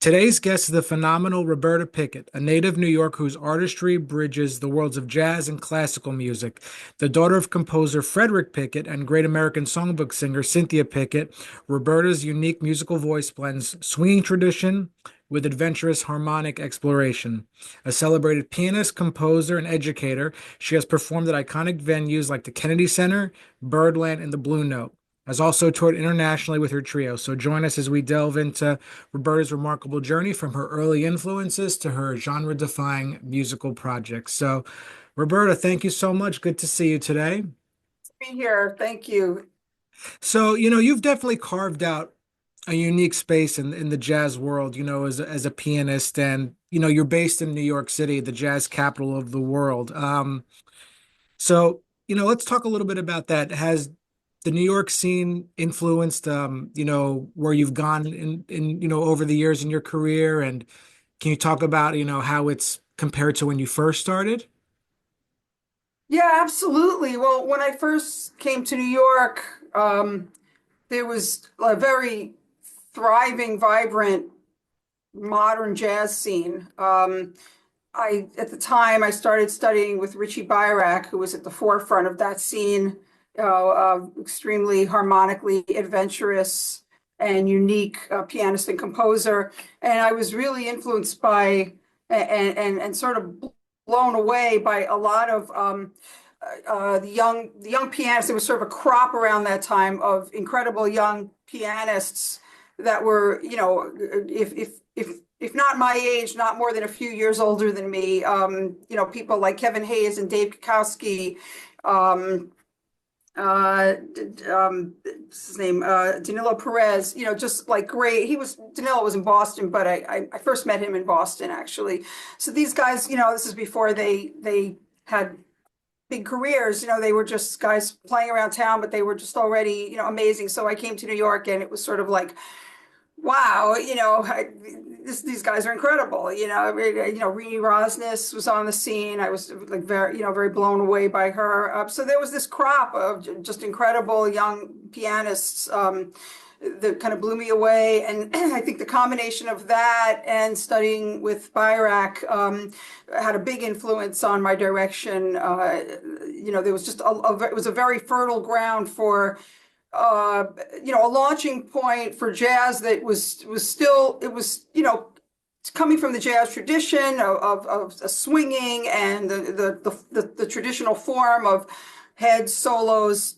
Today's guest is the phenomenal Roberta Piket, a native New York whose artistry bridges the worlds of jazz and classical music. The daughter of composer Frederick Piket and great American songbook singer Cynthia Piket, Roberta's unique musical voice blends swinging tradition with adventurous harmonic exploration. A celebrated pianist, composer, and educator, she has performed at iconic venues like the Kennedy Center, Birdland, and the Blue Note. Has also toured internationally with her trio. So join us as we delve into Roberta's remarkable journey from her early influences to her genre-defying musical projects. So, Roberta, thank you so much. Good to see you today. Be here. Thank you. So, you've definitely carved out a unique space in the jazz world, as a pianist, and you're based in New York City, the jazz capital of the world. So, let's talk a little bit about that. Has the New York scene influenced, where you've gone in over the years in your career? And can you talk about, how it's compared to when you first started? Yeah, absolutely. Well, when I first came to New York, there was a very thriving, vibrant, modern jazz scene. At the time, I started studying with Richie Byrack, who was at the forefront of that scene, extremely harmonically adventurous and unique pianist and composer. And I was really influenced by and sort of blown away by a lot of the young pianists. There was sort of a crop around that time of incredible young pianists that were, if not my age, not more than a few years older than me. People like Kevin Hayes and Dave Kukowski, what's his name, Danilo Perez, just like great. Danilo was in Boston, but I first met him in Boston, actually. So these guys, this is before they had big careers. They were just guys playing around town, but they were just already, amazing. So I came to New York and it was sort of like, wow, these guys are incredible. Rini Rosnes was on the scene. I was like very blown away by her. So there was this crop of just incredible young pianists that kind of blew me away. And I think the combination of that and studying with Byrack had a big influence on my direction. There was just it was a very fertile ground for a launching point for jazz that was still, it was, coming from the jazz tradition of swinging and the traditional form of head solos,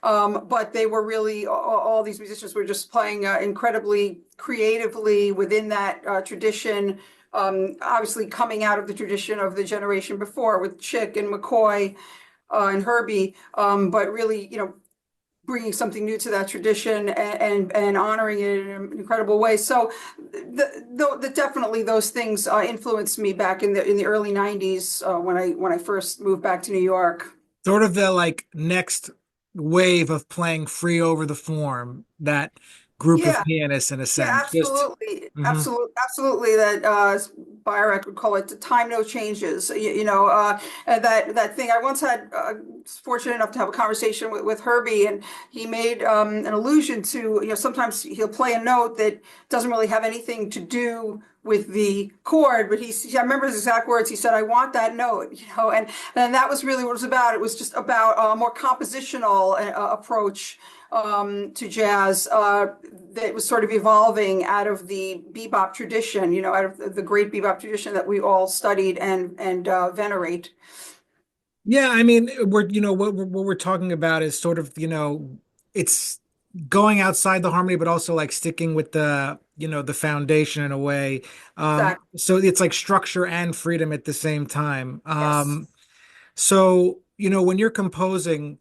but they were really, all these musicians were just playing incredibly creatively within that tradition. Obviously coming out of the tradition of the generation before with Chick and McCoy and Herbie, but really, bringing something new to that tradition and honoring it in an incredible way. So definitely those things influenced me back in the early 90s when I first moved back to New York. Sort of the like next wave of playing free over the form, that group of Yeah. pianists in a Yeah, sense. Just absolutely. mhm. Absolutely. That Byrack would call it the time no changes. And that thing. I once had fortunate enough to have a conversation with Herbie, and he made an allusion to, sometimes he'll play a note that doesn't really have anything to do with the chord, but I remember his exact words. He said, "I want that note," and that was really what it was about. It was just about a more compositional approach to jazz that was sort of evolving out of the bebop tradition, out of the great bebop tradition that we all studied and venerate. Yeah, I mean, what we're talking about is sort of, it's going outside the harmony, but also like sticking with the foundation in a way. Exactly. So it's like structure and freedom at the same time. Yes. So, when you're composing,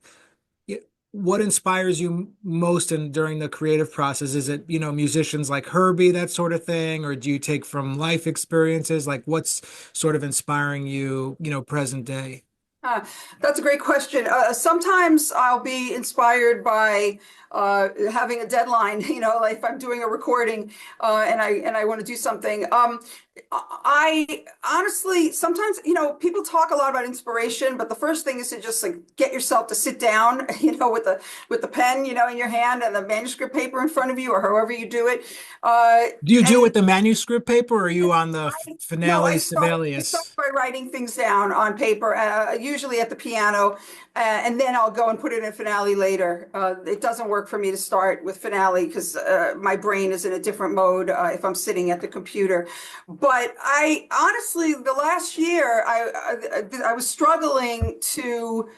what inspires you most during the creative process? Is it, musicians like Herbie, that sort of thing, or do you take from life experiences? Like what's sort of inspiring you, present day? Uh, that's a great question. Sometimes I'll be inspired by having a deadline, like if I'm doing a recording and I want to do something. I honestly, sometimes, people talk a lot about inspiration, but the first thing is to just like get yourself to sit down, with the pen, in your hand and the manuscript paper in front of you, or however you do it. Uh, Do you do it with and the manuscript paper, or are you on the No, finale I start Sibelius? by writing things down on paper, usually at the piano, and then I'll go and put it in finale later. It doesn't work for me to start with finale because my brain is in a different mode if I'm sitting at the computer. But I honestly, the last year, I was struggling to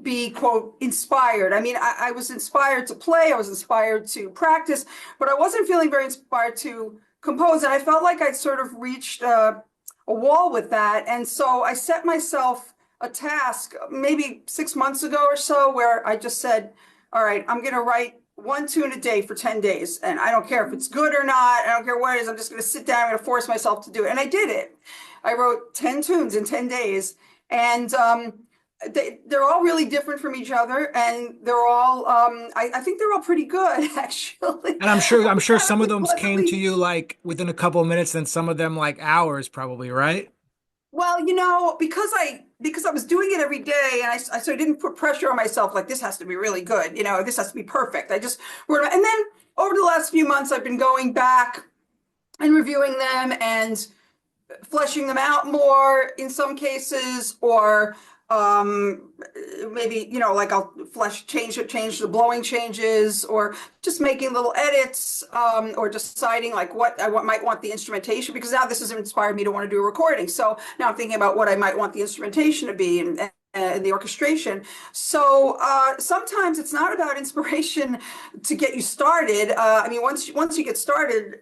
be, quote, inspired. I mean, I was inspired to play, I was inspired to practice, but I wasn't feeling very inspired to compose. And I felt like I'd sort of reached a wall with that. And so I set myself a task maybe 6 months ago or so, where I just said, all right, I'm going to write one tune a day for 10 days. And I don't care if it's good or not. I don't care what it is. I'm just going to sit down. I'm going to force myself to do it. And I did it. I wrote 10 tunes in 10 days. And they're all really different from each other, and they're all I think they're all pretty good actually. And I'm sure Kind some of of them came to pleasantly. you like within a couple of minutes, then some of them like hours probably, right? Well, because I was doing it every day, and so I didn't put pressure on myself like this has to be really good, this has to be perfect. I just wrote, and then over the last few months, I've been going back and reviewing them and fleshing them out more in some cases, or maybe, like I'll change the blowing changes, or just making little edits, or deciding like what might want the instrumentation, because now this has inspired me to want to do a recording. So now I'm thinking about what I might want the instrumentation to be, and the orchestration. So sometimes it's not about inspiration to get you started. I mean, once you get started,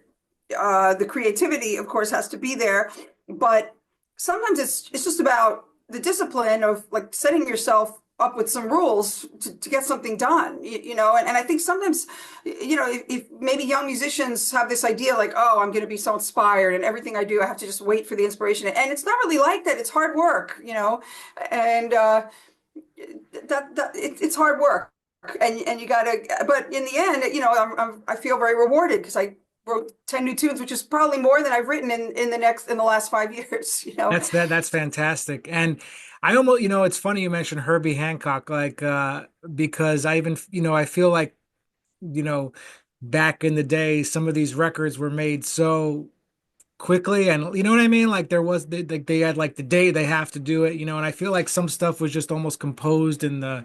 the creativity, of course, has to be there, but sometimes it's just about the discipline of like setting yourself up with some rules to get something done, and I think sometimes, if maybe young musicians have this idea like, oh, I'm going to be so inspired and everything I do, I have to just wait for the inspiration. And it's not really like that. It's hard work, and it's hard work. And you gotta, but in the end, I feel very rewarded because I wrote 10 new tunes, which is probably more than I've written in the last 5 years, That's fantastic. And I almost, it's funny you mentioned Herbie Hancock, like because I even, I feel like, you know, back in the day, some of these records were made so quickly, and you know what I mean? Like they had like the day they have to do it, and I feel like some stuff was just almost composed in the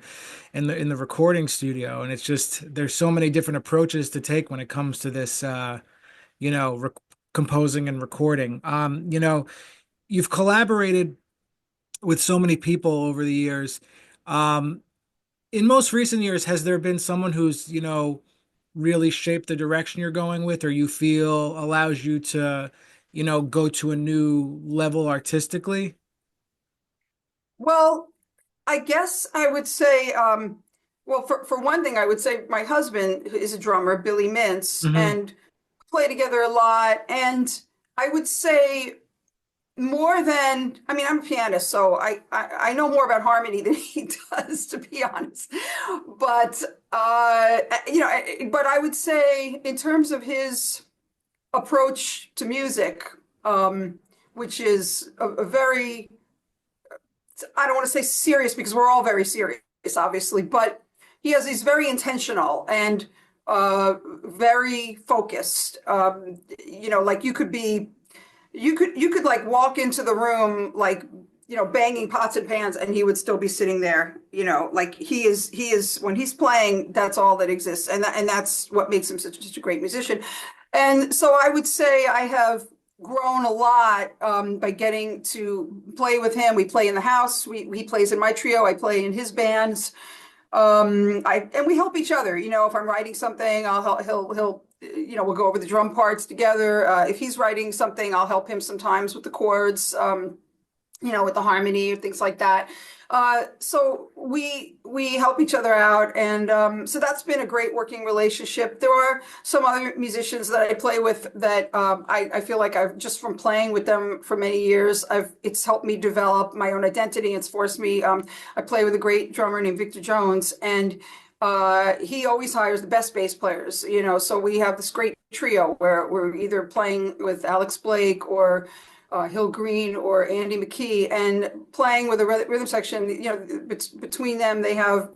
recording studio, and it's just there's so many different approaches to take when it comes to this you know, rec composing and recording. You've collaborated with so many people over the years. Um, in most recent years, has there been someone who's, really shaped the direction you're going with, or you feel allows you to, go to a new level artistically? Well, I guess I would say, well, for one thing, I would say my husband is a drummer, Billy Mintz, Hmm. and play together a lot. And I would say more than, I mean, I'm a pianist, so I know more about harmony than he does, to be honest. But but I would say in terms of his approach to music, which is a very, I don't want to say serious because we're all very serious, obviously, but he's very intentional and very focused. Like you could like walk into the room like, banging pots and pans, and he would still be sitting there, like he is when he's playing, that's all that exists. And that's what makes him such a great musician. And so I would say I have grown a lot by getting to play with him. We play in the house. He plays in my trio. I play in his bands. And we help each other. If I'm writing something, I'll help, he'll we'll go over the drum parts together. If he's writing something, I'll help him sometimes with the chords. With the harmony or things like that. So we help each other out, and so that's been a great working relationship. There are some other musicians that I play with that I feel like I've just from playing with them for many years, it's helped me develop my own identity. It's forced me. I play with a great drummer named Victor Jones, and he always hires the best bass players. So we have this great trio where we're either playing with Alex Blake or Hill Green or Andy McKee, and playing with a rhythm section. Between them, they have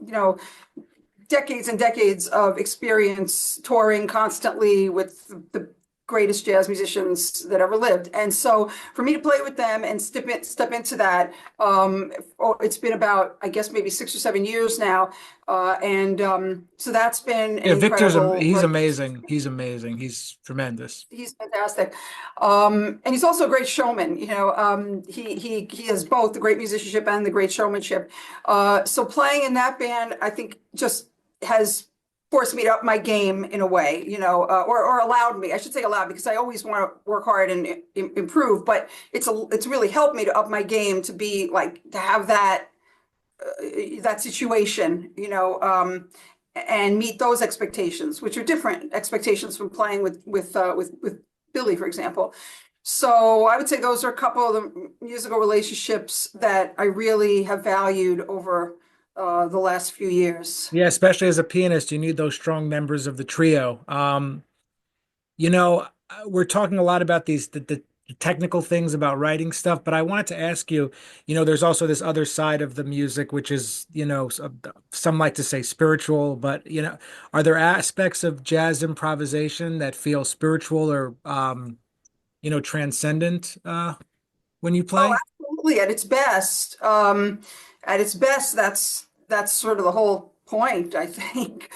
decades and decades of experience touring constantly with the greatest jazz musicians that ever lived. And so for me to play with them and step into that, it's been about, I guess, maybe 6 or 7 years now. So that's been an Yeah, Victor's incredible. he's amazing. He's amazing. He's tremendous. He's fantastic. And he's also a great showman. He has both the great musicianship and the great showmanship. So playing in that band, I think, just has forced me to up my game in a way, or allowed me, I should say allowed, because I always want to work hard and improve, but it's really helped me to up my game, to be like, to have that situation, and meet those expectations, which are different expectations from playing with Billy, for example. So I would say those are a couple of the musical relationships that I really have valued over the last few years. Yeah, especially as a pianist, you need those strong members of the trio. You know, we're talking a lot about the technical things about writing stuff, but I wanted to ask you, there's also this other side of the music, which is, some like to say spiritual, but are there aspects of jazz improvisation that feel spiritual or transcendent when you Oh, play? absolutely. At its best, that's sort of the whole point, I think.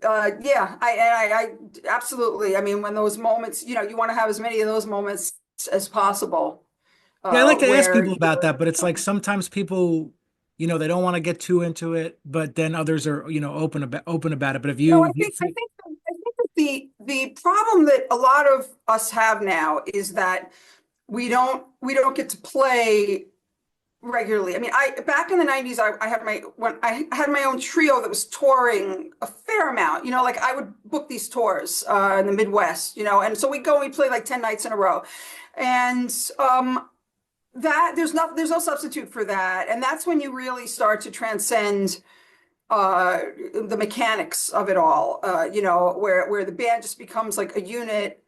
Yeah, I absolutely. I mean, when those moments, you want to have as many of those moments as possible, Yeah, I like to ask where people about that, but it's like sometimes people, they don't want to get too into it, but then others are, open about it. But if no, you, I think that the problem that a lot of us have now is that we don't get to play regularly. I mean, I back in the 90s, I had my own trio that was touring a fair amount. Like I would book these tours in the Midwest, and so we play like 10 nights in a row. And that there's no substitute for that. And that's when you really start to transcend the mechanics of it all, where the band just becomes like a unit,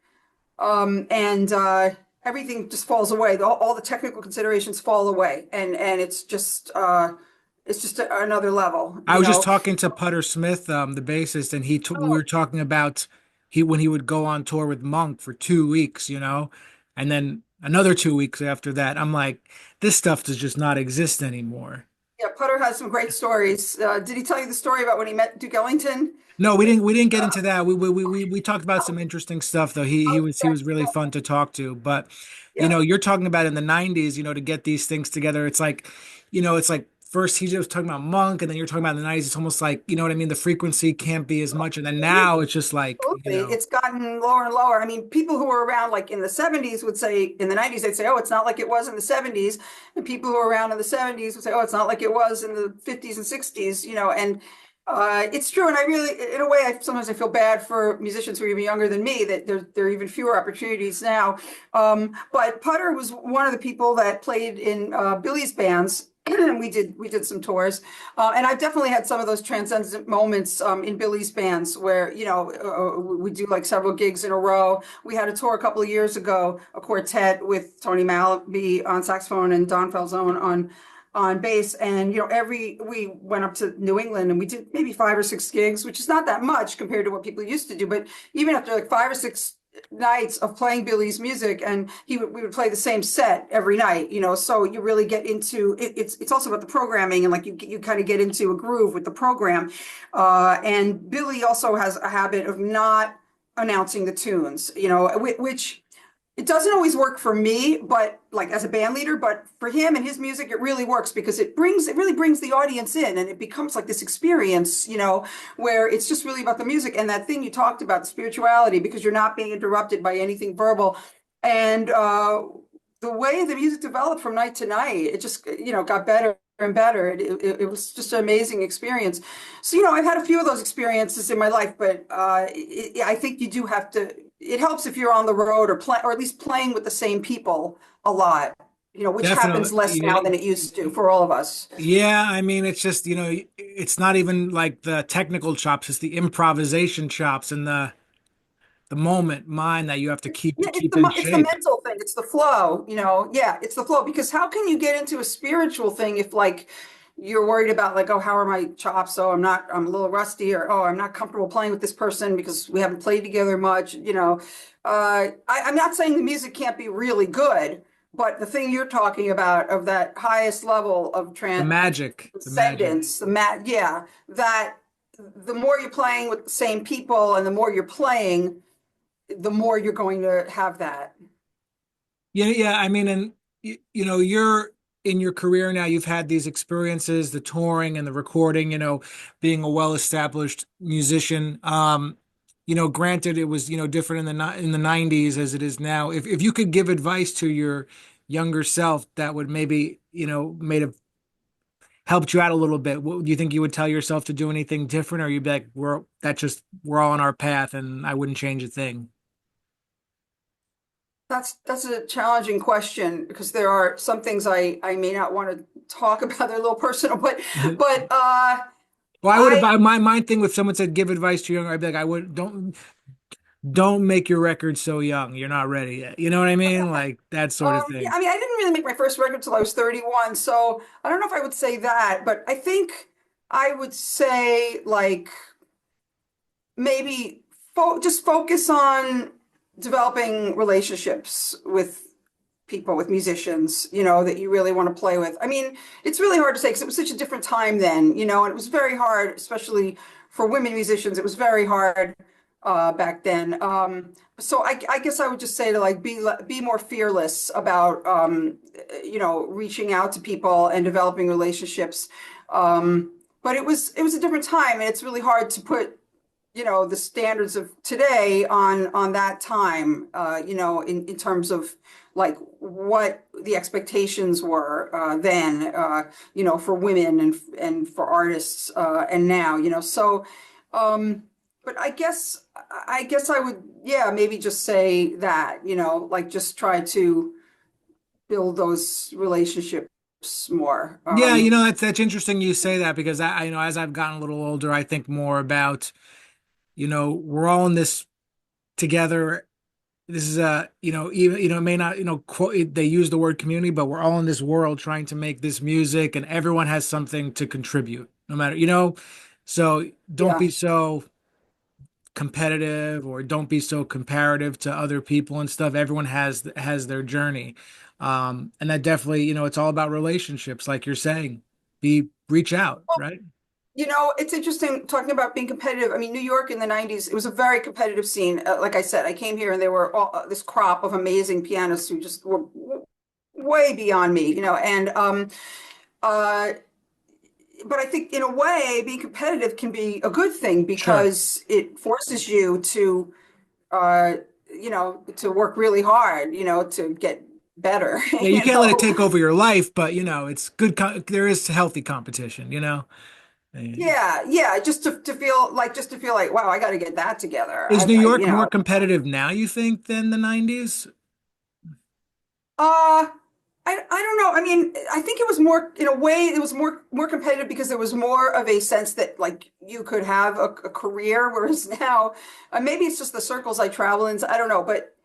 and everything just falls away. All the technical considerations fall away, and it's just another level, I was just talking to Putter Smith, the bassist, and we were talking about when he would go on tour with Monk for 2 weeks, and then another 2 weeks after that. I'm like, this stuff does just not exist anymore. Yeah, Putter has some great stories. Did he tell you the story about when he met Duke Ellington? No, we didn't get into that. We talked about some interesting stuff though. He was really fun to talk to. But Yeah. you're talking about in the 90s, to get these things together. It's like first he was talking about Monk, and then you're talking about in the 90s. It's almost like, you know what I mean? The frequency can't be as much. And then now it's just like, Absolutely. It's gotten lower and lower. I mean, people who were around like in the 70s would say, in the 90s, they'd say, oh, it's not like it was in the 70s. And people who were around in the 70s would say, oh, it's not like it was in the 50s and 60s, and it's true. And I really, in a way, sometimes I feel bad for musicians who are even younger than me, that there are even fewer opportunities now. But Putter was one of the people that played in Billy's bands. And we did some tours, and I've definitely had some of those transcendent moments in Billy's bands where we do like several gigs in a row. We had a tour a couple of years ago, a quartet with Tony Malaby on saxophone and Don Falzone on bass, and we went up to New England and we did maybe 5 or 6 gigs, which is not that much compared to what people used to do. But even after like 5 or 6 nights of playing Billy's music, and we would play the same set every night, so you really get into it. It's also about the programming, and like you kind of get into a groove with the program. And Billy also has a habit of not announcing the tunes, which it doesn't always work for me, but like as a band leader, but for him and his music, it really works because it really brings the audience in, and it becomes like this experience, where it's just really about the music and that thing you talked about, the spirituality, because you're not being interrupted by anything verbal. And the way the music developed from night to night, it just, got better and better. It was just an amazing experience. So, I've had a few of those experiences in my life, but I think you do have to, it helps if you're on the road or at least playing with the same people a lot. which happens Definitely. less now than it used to for all of us. Yeah, I mean, it's just, it's not even like the technical chops, it's the improvisation chops and the moment mind that you have to keep Yeah, keep in it's the shape. mental thing. It's the flow, yeah, it's the flow because how can you get into a spiritual thing if like you're worried about like, oh, how are my chops? Oh, I'm a little rusty, or oh, I'm not comfortable playing with this person because we haven't played together much. I'm not saying the music can't be really good, but the thing you're talking about of that highest level of The magic. transcendence, yeah, that the more you're playing with the same people and the more you're playing, the more you're going to have that. Yeah, yeah. I mean, and you're in your career now, you've had these experiences, the touring and the recording, being a well-established musician. Granted it was, different in the 90s as it is now. If you could give advice to your younger self that would maybe, made have helped you out a little bit, what do you think you would tell yourself to do anything different, or you'd be like, we're all on our path and I wouldn't change a thing? That's a challenging question because there are some things I may not want to talk about. They're a little personal, but Well, I would have I my thing if someone said give advice to younger, I'd be like, I would don't make your record so young. You're not ready yet. You know what I mean? Like that sort of yeah, thing. I mean I didn't really make my first record till I was 31, so I don't know if I would say that, but I think I would say like maybe just focus on developing relationships with people, with musicians, that you really want to play with. I mean, it's really hard to say because it was such a different time then, and it was very hard, especially for women musicians. It was very hard back then. So I guess I would just say to like be more fearless about reaching out to people and developing relationships. But it was a different time, and it's really hard to put the standards of today on that time, in terms of like what the expectations were then, for women and for artists, and now, so but I guess I would, yeah, maybe just say that, like just try to build those relationships more. Yeah, that's interesting you say that because as I've gotten a little older, I think more about, we're all in this together. This is even, it may not, quote, they use the word community, but we're all in this world trying to make this music and everyone has something to contribute, no matter, so don't Yeah. be so competitive or don't be so comparative to other people and stuff. Everyone has their journey. And that definitely, it's all about relationships, like you're saying. Reach out, right? It's interesting talking about being competitive. I mean, New York in the 90s, it was a very competitive scene. Like I said, I came here and there were this crop of amazing pianists who just were way beyond me, and uh, but I think in a way, being competitive can be a good thing Sure. because it forces you uh, to work really hard, to get better, Yeah, you can't let it take over your life, but it's good. There is healthy competition, Yeah, yeah, just to feel like, wow, I got to get that together. Is New I York more competitive now, you think, than the 90s? Uh, I don't know. I mean, I think it was more in a way it was more competitive because there was more of a sense that like you could have a career, whereas now maybe it's just the circles I travel in. I don't know, but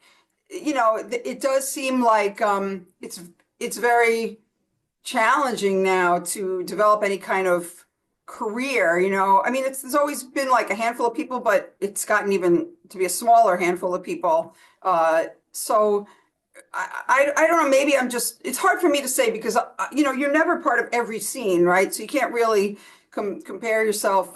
it does seem like it's very challenging now to develop any kind of career. I mean, there's always been like a handful of people, but it's gotten even to be a smaller handful of people. So. I don't know. Maybe it's hard for me to say because, you're never part of every scene, right? So you can't really compare yourself,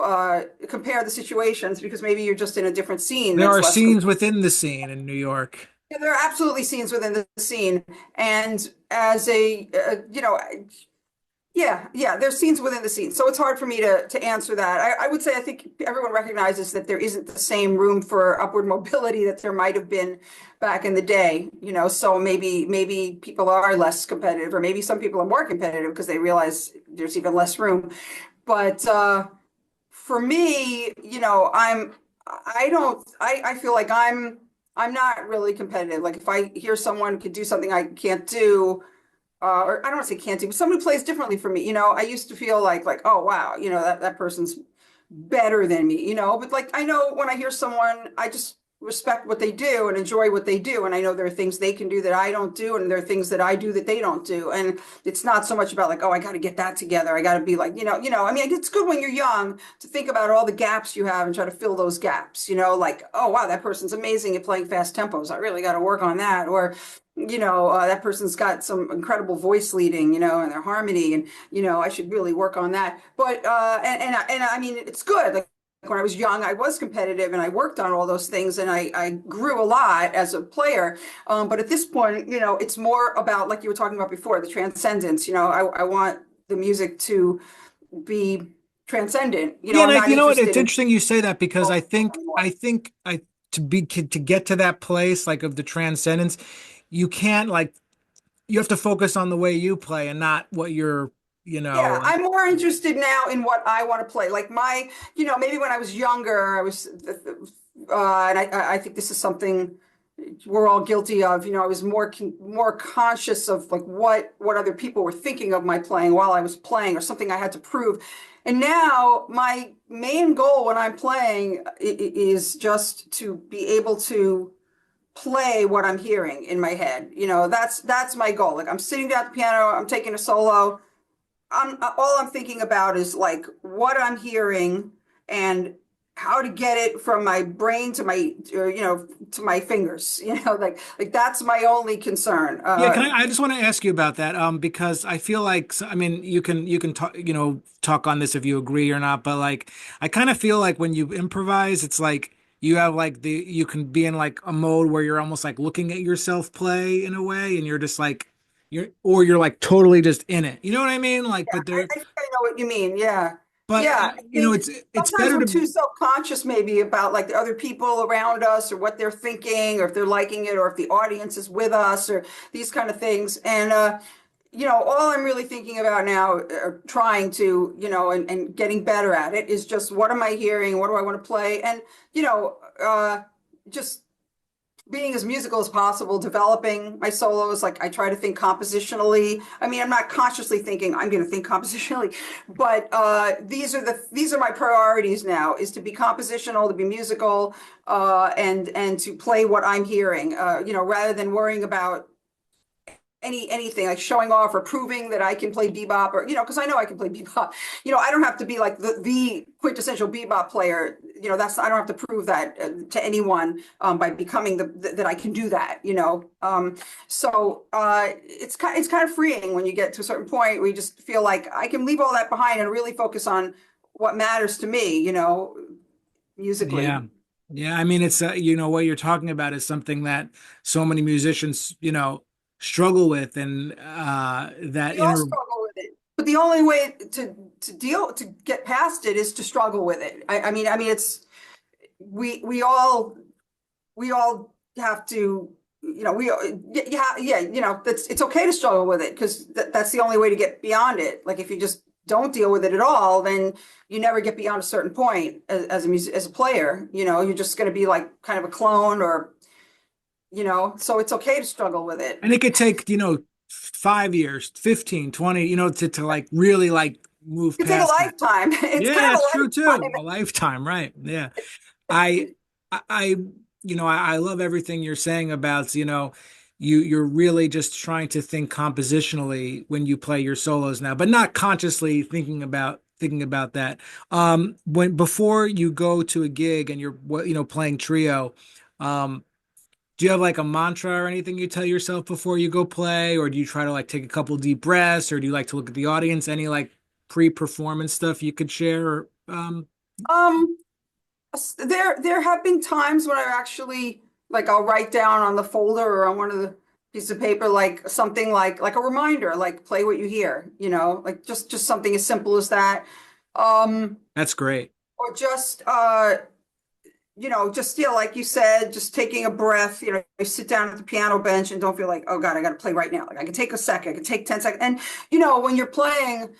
compare the situations because maybe you're just in a different scene There that's are less scenes within the scene in New York. yeah, there are absolutely scenes within the scene. And as yeah, yeah, there's scenes within the scenes. So it's hard for me to answer that. I would say I think everyone recognizes that there isn't the same room for upward mobility that there might have been back in the day, so maybe people are less competitive, or maybe some people are more competitive because they realize there's even less room. But for me, I feel like I'm not really competitive. Like if I hear someone could do something I can't do, or I don't want to say can't do, but someone who plays differently from me. I used to feel like, oh wow, that person's better than me, but like I know when I hear someone, I just respect what they do and enjoy what they do. And I know there are things they can do that I don't do, and there are things that I do that they don't do. And it's not so much about like, oh, I got to get that together. I got to be like, I mean, it's good when you're young to think about all the gaps you have and try to fill those gaps, like, oh wow, that person's amazing at playing fast tempos. I really got to work on that. Or that person's got some incredible voice leading, and their harmony, and I should really work on that. But and I mean, it's good. Like when I was young, I was competitive and I worked on all those things, and I grew a lot as a player. But at this point, it's more about, like you were talking about before, the transcendence. I want the music to be transcendent. Yeah, and I'm not you know what? interested It's in interesting you say that because I think anymore. I think I to get to that place like of the transcendence, you can't like you have to focus on the way you play and not what you're, Yeah, like I'm more interested now in what I want to play. Like maybe when I was younger, and I think this is something we're all guilty of. I was more conscious of like what other people were thinking of my playing while I was playing, or something I had to prove. And now my main goal when I'm playing is just to be able to play what I'm hearing in my head. That's my goal. Like I'm sitting down at the piano, I'm taking a solo. All I'm thinking about is like what I'm hearing and how to get it from my brain to my to my fingers. Like that's my only concern. yeah, I just want to ask you about that because I feel like I mean you can talk talk on this if you agree or not, but like I kind of feel like when you improvise it's like you have like you can be in like a mode where you're almost like looking at yourself play in a way and you're just like you're like totally just in it. You know what I mean? Like but I there think I know what you mean. Yeah. but Yeah. I think it's sometimes better we're to too self-conscious maybe about like the other people around us, or what they're thinking, or if they're liking it, or if the audience is with us, or these kind of things. And all I'm really thinking about now, or trying to, and getting better at it, is just what am I hearing? What do I want to play? And, just being as musical as possible, developing my solos. Like I try to think compositionally. I mean, I'm not consciously thinking I'm going to think compositionally, but these are my priorities now: is to be compositional, to be musical, and to play what I'm hearing. Rather than worrying about anything like showing off or proving that I can play bebop, or because I know I can play bebop. I don't have to be like the quintessential bebop player. I don't have to prove that to anyone by becoming that I can do that. So it's kind of freeing when you get to a certain point where you just feel like I can leave all that behind and really focus on what matters to me. Musically. yeah. Yeah, I mean it's what you're talking about is something that so many musicians, struggle with and that We all inner struggle with it, but the only way to get past it is to struggle with it. I mean, it's we all have to, yeah, it's okay to struggle with it, because that's the only way to get beyond it. Like if you just don't deal with it at all, then you never get beyond a certain point as a player. You're just going to be like kind of a clone, or so it's okay to struggle with it. and it could take, 5 years, 15, 20, to like really like move It could take a past that. lifetime. It's Yeah, kind of that's a true too. lifetime. A lifetime, right? Yeah. I I I love everything you're saying about, you're really just trying to think compositionally when you play your solos now, but not consciously thinking about that. When before you go to a gig and you're playing trio, um do you have like a mantra or anything you tell yourself before you go play, or do you try to like take a couple deep breaths, or do you like to look at the audience? Any like pre-performance stuff you could share? Or, Um, there have been times when I actually, like, I'll write down on the folder or on one of the pieces of paper like something like a reminder, like play what you hear, like just something as simple as that. Um, that's great. or just like you said, just taking a breath. You sit down at the piano bench and don't feel like, oh God, I got to play right now. Like I can take a second, I can take 10 seconds. And when you're playing,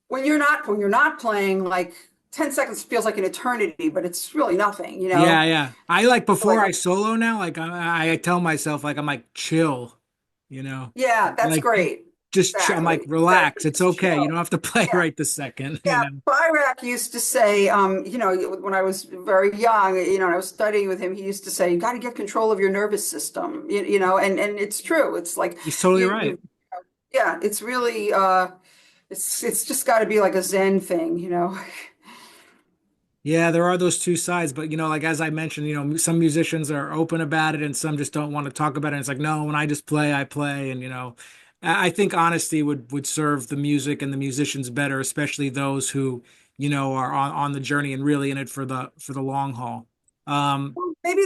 when you're not playing, like 10 seconds feels like an eternity, but it's really nothing. Yeah, yeah. I like before Like, I solo now, like I tell myself like I'm like chill, yeah, that's like great. just I'm like, exactly, exactly. relax. It's Just okay. You chill. don't have to play Yeah. right this second, you Yeah, know. Byrak used to say, when I was very young, and I was studying with him, he used to say, you got to get control of your nervous system, and it's true. It's like He's totally right. you, yeah, it's really, it's just got to be like a Zen thing, Yeah, there are those two sides, but like as I mentioned, some musicians are open about it and some just don't want to talk about it. And it's like, no, when I just play, I play. And I think honesty would serve the music and the musicians better, especially those who, are on the journey and really in it for the long haul. Um, Maybe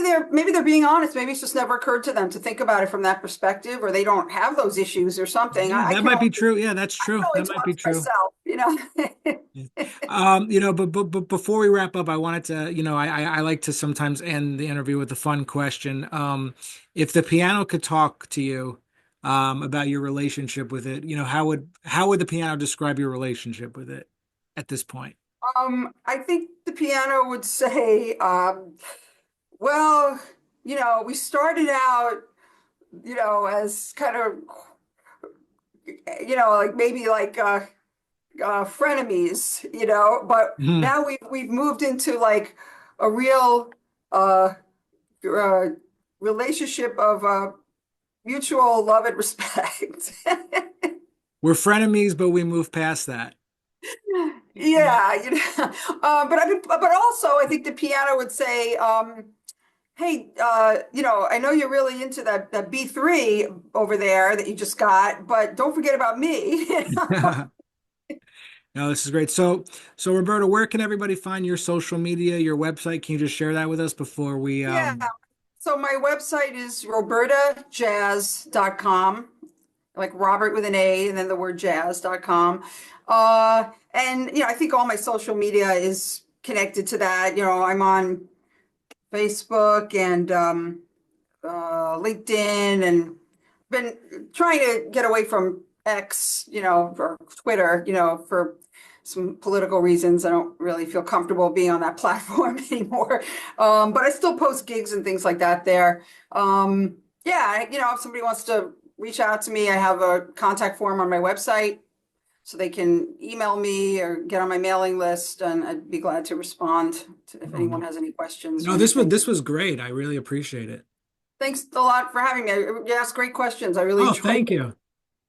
they're being honest. Maybe it's just never occurred to them to think about it from that perspective, or they don't have those issues or something. yeah, that might be true. Yeah, that's I can true. only That might talk be to true. myself. Yeah. But before we wrap up, I wanted to, I like to sometimes end the interview with a fun question. If the piano could talk to you, about your relationship with it, how would the piano describe your relationship with it at this point? I think the piano would say, well, we started out, as kind of, like maybe like frenemies, but Mhm. now we've moved into like a real uh, uh relationship of mutual love and respect. We're frenemies, but we move past that. Yeah. Yeah, but also I think the piano would say, hey, I know you're really into that B3 over there that you just got, but don't forget about me. No, this is great. So Roberta, where can everybody find your social media, your website? Can you just share that with us before we Yeah. So my website is robertajazz.com, like Robert with an A and then the word jazz.com. And I think all my social media is connected to that. I'm on Facebook and LinkedIn, and been trying to get away from X, or Twitter, for some political reasons. I don't really feel comfortable being on that platform anymore. But I still post gigs and things like that there. Yeah, if somebody wants to reach out to me, I have a contact form on my website, so they can email me or get on my mailing list, and I'd be glad to respond if oh, anyone has any questions or no, this was anything. this was great. I really appreciate it. Thanks a lot for having me. You asked great questions. I really Oh, enjoyed thank it. you.